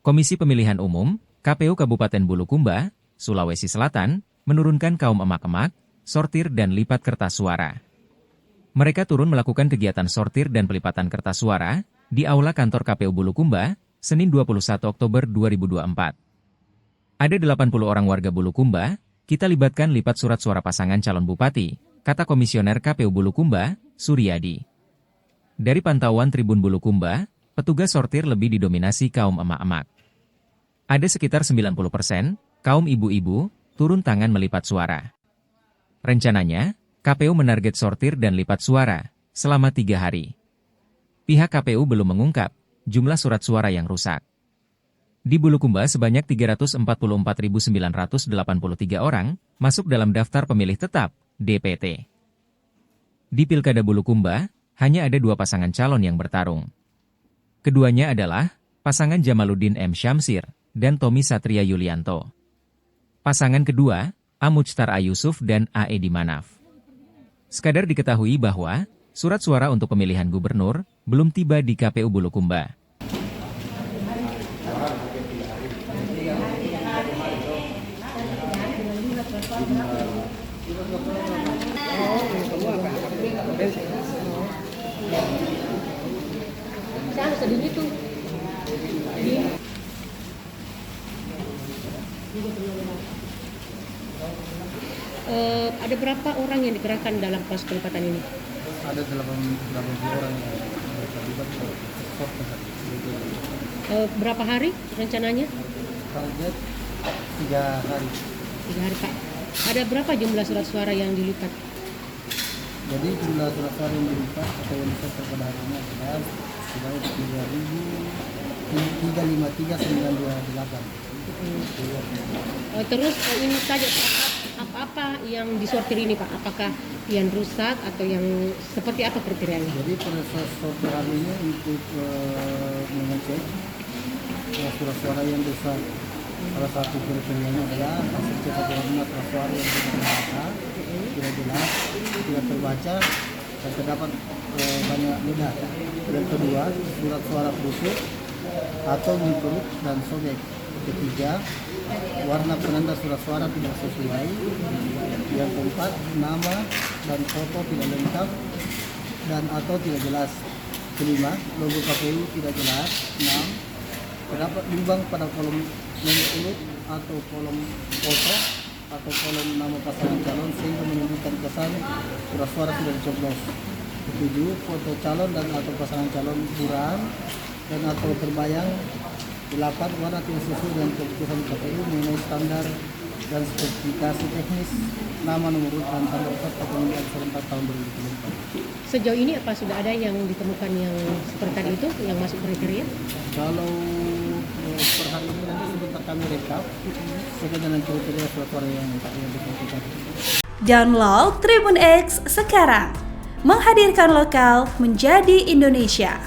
Komisi Pemilihan Umum, KPU Kabupaten Bulukumba, Sulawesi Selatan, menurunkan kaum emak-emak, sortir dan lipat kertas suara. Mereka turun melakukan kegiatan sortir dan pelipatan kertas suara di Aula Kantor KPU Bulukumba, Senin 21 Oktober 2024. Ada 80 orang warga Bulukumba, kita libatkan lipat surat suara pasangan calon bupati, kata Komisioner KPU Bulukumba, Suryadi. Dari pantauan Tribun Bulukumba, petugas sortir lebih didominasi kaum emak-emak. Ada sekitar 90% kaum ibu-ibu turun tangan melipat suara. Rencananya, KPU menarget sortir dan lipat suara selama 3 hari. Pihak KPU belum mengungkap jumlah surat suara yang rusak. Di Bulukumba sebanyak 344.983 orang masuk dalam daftar pemilih tetap, DPT. Di Pilkada Bulukumba, hanya ada 2 pasangan calon yang bertarung. Keduanya adalah pasangan Jamaluddin M. Syamsir dan Tommy Satria Yulianto. Pasangan kedua, A. Mujtara Yusuf dan A. Edi Manaf. Sekadar diketahui bahwa surat suara untuk pemilihan gubernur belum tiba di KPU Bulukumba. Ada berapa orang yang dikerahkan dalam proses pelipatan ini? Ada 80 orang yang terlibat. Berapa hari rencananya? Target 3 hari. 3 hari, Pak. Ada berapa jumlah surat suara yang dilipat? Jadi jumlah surat suara yang dilipat atau yang disetor pada hari ini adalah sebanyak 3.353.928. Terus ini saja apa yang disortir ini, Pak? Apakah yang rusak atau yang seperti apa kriterianya? Jadi proses sortir hari ini untuk mengecek surat suara yang rusak. Salah satu kriterianya adalah hasil cetak surat suara yang tidak jelas, tidak terbaca, dan terdapat banyak ludah. Yang kedua, surat suara kusut atau mengkerut dan sobek. Ketiga, warna penanda surat suara tidak sesuai. Yang keempat, nama dan foto tidak lengkap dan atau tidak jelas. Kelima, logo KPU tidak jelas. 6, terdapat bimbang pada kolom nomor urut atau kolom foto atau kolom nama pasangan calon sehingga menimbulkan kesan surat suara sudah dicoblos. 7, foto calon dan atau pasangan calon buram dan atau terbayang. 8, warna tidak sesuai dengan keputusan KPU mengenai standar dan spesifikasi teknis nama nomor urut dan tanda peserta pemilihan serentak tahun 2024. Sejauh ini apa sudah ada yang ditemukan yang seperti tadi itu yang masuk kriteria? Kalau per hari ini nanti sebentar kami rekap sesuai dengan kriteria surat suara yang ditentukan. Download Tribun X sekarang, menghadirkan lokal menjadi Indonesia.